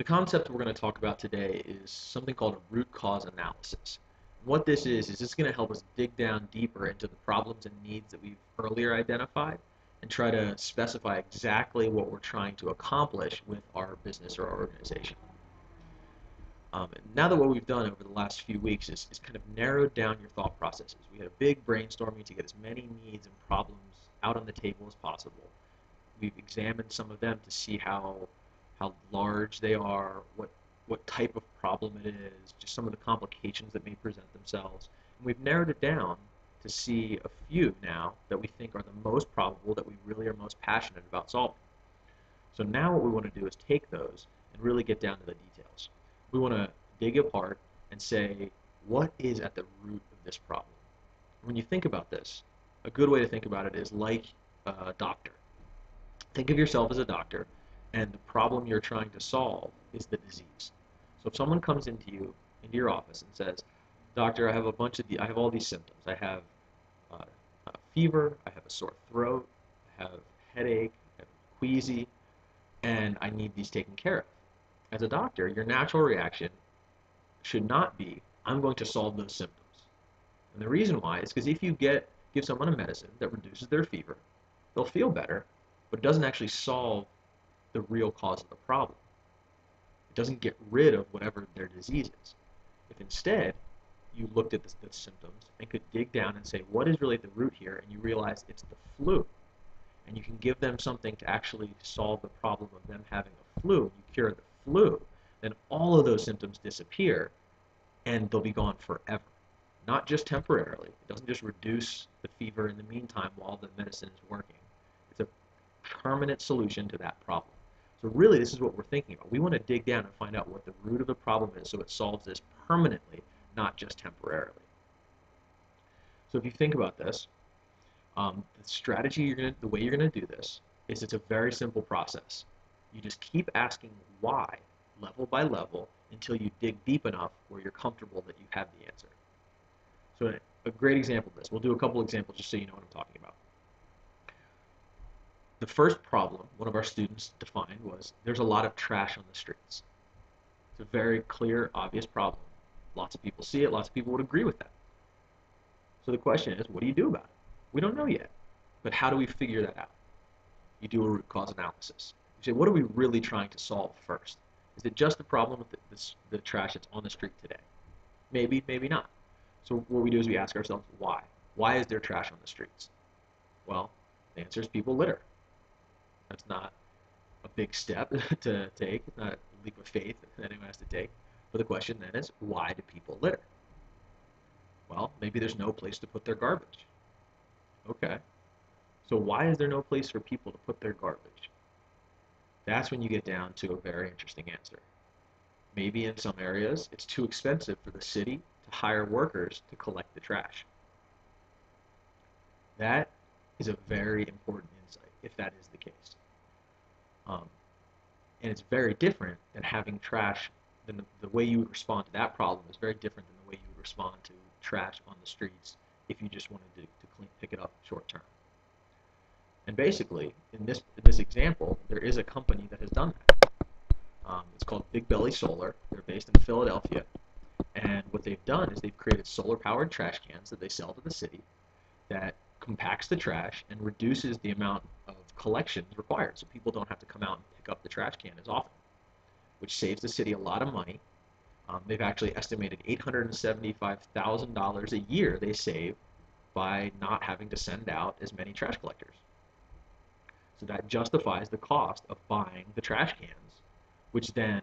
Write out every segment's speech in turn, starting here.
The concept we're going to talk about today is something called a root cause analysis. What this is it's going to help us dig down deeper into the problems and needs that we've earlier identified and try to specify exactly what we're trying to accomplish with our business or our organization. Now that what we've done over the last few weeks is kind of narrowed down your thought processes. We had a big brainstorming to get as many needs and problems out on the table as possible. We've examined some of them to see how large they are, what type of problem it is, just some of the complications that may present themselves. And we've narrowed it down to see a few now that we think are the most probable, that we really are most passionate about solving. So now what we want to do is take those and really get down to the details. We want to dig apart and say, what is at the root of this problem? When you think about this, a good way to think about it is like a doctor. Think of yourself as a doctor, and the problem you're trying to solve is the disease. So if someone comes into your office and says, "Doctor, I have all these symptoms. I have a fever, I have a sore throat, I have headache, I have queasy, and I need these taken care of." As a doctor, your natural reaction should not be, "I'm going to solve those symptoms." And the reason why is because if you give someone a medicine that reduces their fever, they'll feel better, but it doesn't actually solve the real cause of the problem. It doesn't get rid of whatever their disease is. If instead you looked at the symptoms and could dig down and say, what is really at the root here, and you realize it's the flu, and you can give them something to actually solve the problem of them having a flu, and you cure the flu, then all of those symptoms disappear, and they'll be gone forever. Not just temporarily. It doesn't just reduce the fever in the meantime while the medicine is working. It's a permanent solution to that problem. So really, this is what we're thinking about. We want to dig down and find out what the root of the problem is so it solves this permanently, not just temporarily. So if you think about this, the strategy the way you're going to do this is it's a very simple process. You just keep asking why, level by level, until you dig deep enough where you're comfortable that you have the answer. So a great example of this, we'll do a couple examples just so you know what I'm talking about. The first problem one of our students defined was there's a lot of trash on the streets. It's a very clear, obvious problem. Lots of people see it, lots of people would agree with that. So the question is, what do you do about it? We don't know yet, but how do we figure that out? You do a root cause analysis. You say, what are we really trying to solve first? Is it just the problem with the trash that's on the street today? Maybe, maybe not. So what we do is we ask ourselves, why? Why is there trash on the streets? Well, the answer is people litter. That's not a big step to take. It's not a leap of faith that anyone has to take. But the question then is, why do people litter? Well, maybe there's no place to put their garbage. Okay. So why is there no place for people to put their garbage? That's when you get down to a very interesting answer. Maybe in some areas, it's too expensive for the city to hire workers to collect the trash. That is a very important insight, if that is the case. And it's very different than having trash, than the way you would respond to that problem is very different than the way you would respond to trash on the streets if you just wanted to pick it up short term. And basically, in this example, there is a company that has done that. It's called Big Belly Solar. They're based in Philadelphia. And what they've done is they've created solar-powered trash cans that they sell to the city that compacts the trash and reduces the amount of collections required, so people don't have to come out and pick up the trash can as often, which saves the city a lot of money. They've actually estimated $875,000 a year they save by not having to send out as many trash collectors. So that justifies the cost of buying the trash cans, which then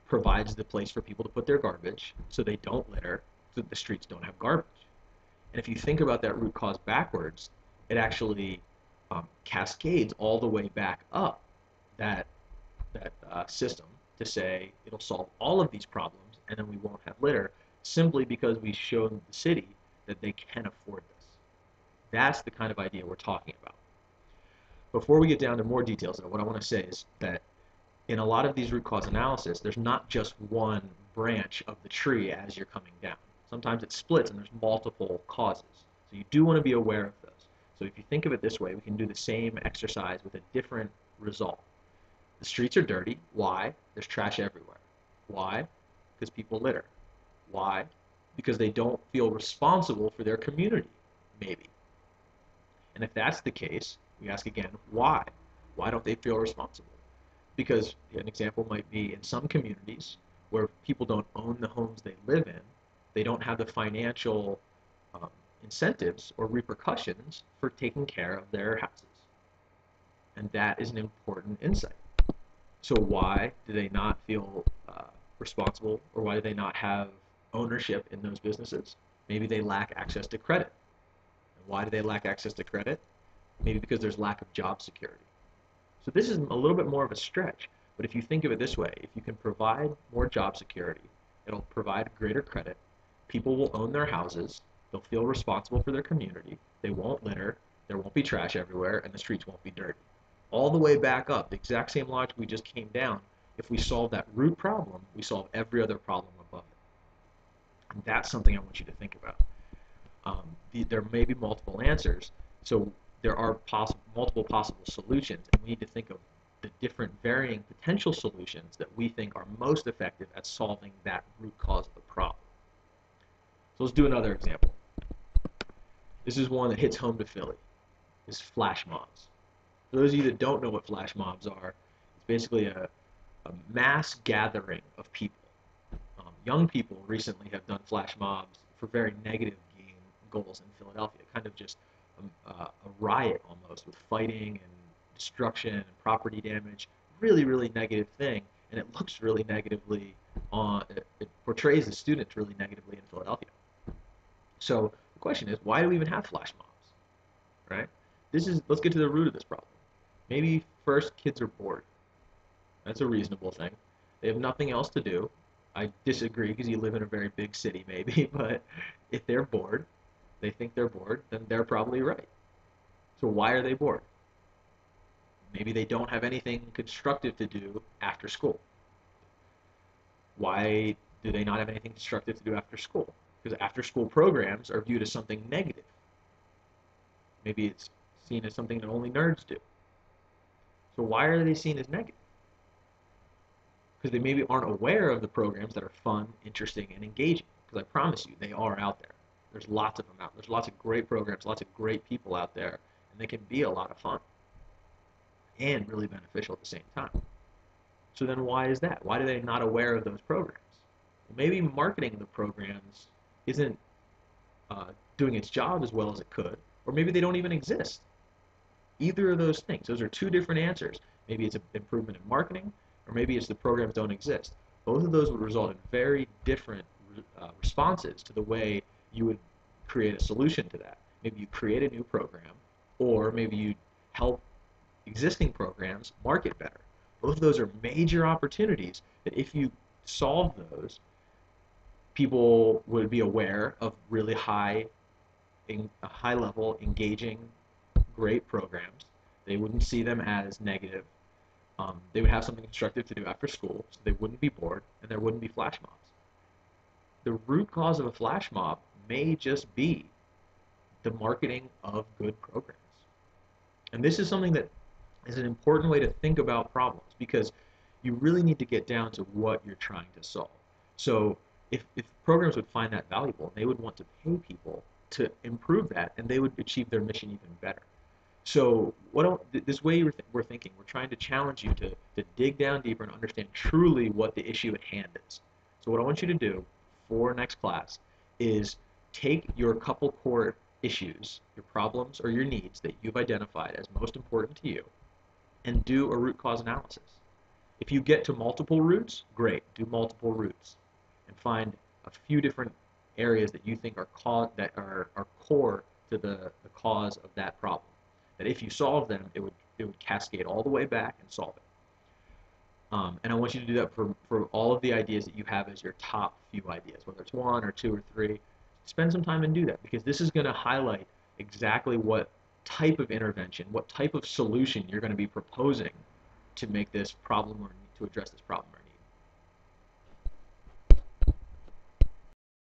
provides the place for people to put their garbage so they don't litter, so that the streets don't have garbage. And if you think about that root cause backwards, it actually cascades all the way back up that system to say it'll solve all of these problems and then we won't have litter, simply because we showed the city that they can afford this. That's the kind of idea we're talking about. Before we get down to more details, though, what I want to say is that in a lot of these root cause analysis, there's not just one branch of the tree as you're coming down. Sometimes it splits and there's multiple causes. So you do want to be aware of those. So if you think of it this way, we can do the same exercise with a different result. The streets are dirty. Why? There's trash everywhere. Why? Because people litter. Why? Because they don't feel responsible for their community, maybe. And if that's the case, we ask again, why? Why don't they feel responsible? Because an example might be in some communities where people don't own the homes they live in, they don't have the financial um, incentives or repercussions for taking care of their houses. And that is an important insight. So why do they not feel responsible, or why do they not have ownership in those businesses? Maybe they lack access to credit. And why do they lack access to credit? Maybe because there's lack of job security. So this is a little bit more of a stretch, but if you think of it this way, if you can provide more job security, it'll provide greater credit, people will own their houses, they'll feel responsible for their community, they won't litter, there won't be trash everywhere, and the streets won't be dirty. All the way back up, the exact same logic we just came down, if we solve that root problem, we solve every other problem above it. And that's something I want you to think about. There may be multiple answers, so there are multiple possible solutions, and we need to think of the different varying potential solutions that we think are most effective at solving that root cause of the problem. So let's do another example. This is one that hits home to Philly. Is flash mobs. For those of you that don't know what flash mobs are, it's basically a mass gathering of people. Young people recently have done flash mobs for very negative goals in Philadelphia, kind of just a riot almost, with fighting and destruction and property damage. Really, really negative thing, and it looks really negatively it portrays the students really negatively in Philadelphia. So the question is, why do we even have flash mobs, right? Let's get to the root of this problem. Maybe first, kids are bored. That's a reasonable thing. They have nothing else to do. I disagree because you live in a very big city maybe, but if they're bored, they think they're bored, then they're probably right. So why are they bored? Maybe they don't have anything constructive to do after school. Why do they not have anything constructive to do after school? Because after school programs are viewed as something negative. Maybe it's seen as something that only nerds do. So why are they seen as negative? Because they maybe aren't aware of the programs that are fun, interesting, and engaging. Because I promise you, they are out there. There's lots of them out. There's lots of great programs, lots of great people out there, and they can be a lot of fun and really beneficial at the same time. So then why is that? Why are they not aware of those programs? Well, maybe marketing the programs isn't doing its job as well as it could, or maybe they don't even exist. Either of those things. Those are two different answers. Maybe it's an improvement in marketing, or maybe it's the programs don't exist. Both of those would result in very different responses to the way you would create a solution to that. Maybe you create a new program, or maybe you help existing programs market better. Both of those are major opportunities that if you solve those, people would be aware of really high level, engaging, great programs. They wouldn't see them as negative. They would have something constructive to do after school, so they wouldn't be bored, and there wouldn't be flash mobs. The root cause of a flash mob may just be the marketing of good programs. And this is something that is an important way to think about problems, because you really need to get down to what you're trying to solve. So if programs would find that valuable, they would want to pay people to improve that, and they would achieve their mission even better. So this way we're thinking, we're trying to challenge you to dig down deeper and understand truly what the issue at hand is. So what I want you to do for next class is take your couple core issues, your problems or your needs that you've identified as most important to you, and do a root cause analysis. If you get to multiple roots, great, do multiple roots and find a few different areas that you think are core to the cause of that problem. That if you solve them, it would cascade all the way back and solve it. And I want you to do that for all of the ideas that you have as your top few ideas, whether it's one or two or three. Spend some time and do that, because this is going to highlight exactly what type of intervention, what type of solution you're going to be proposing to make this problem or to address this problem or need.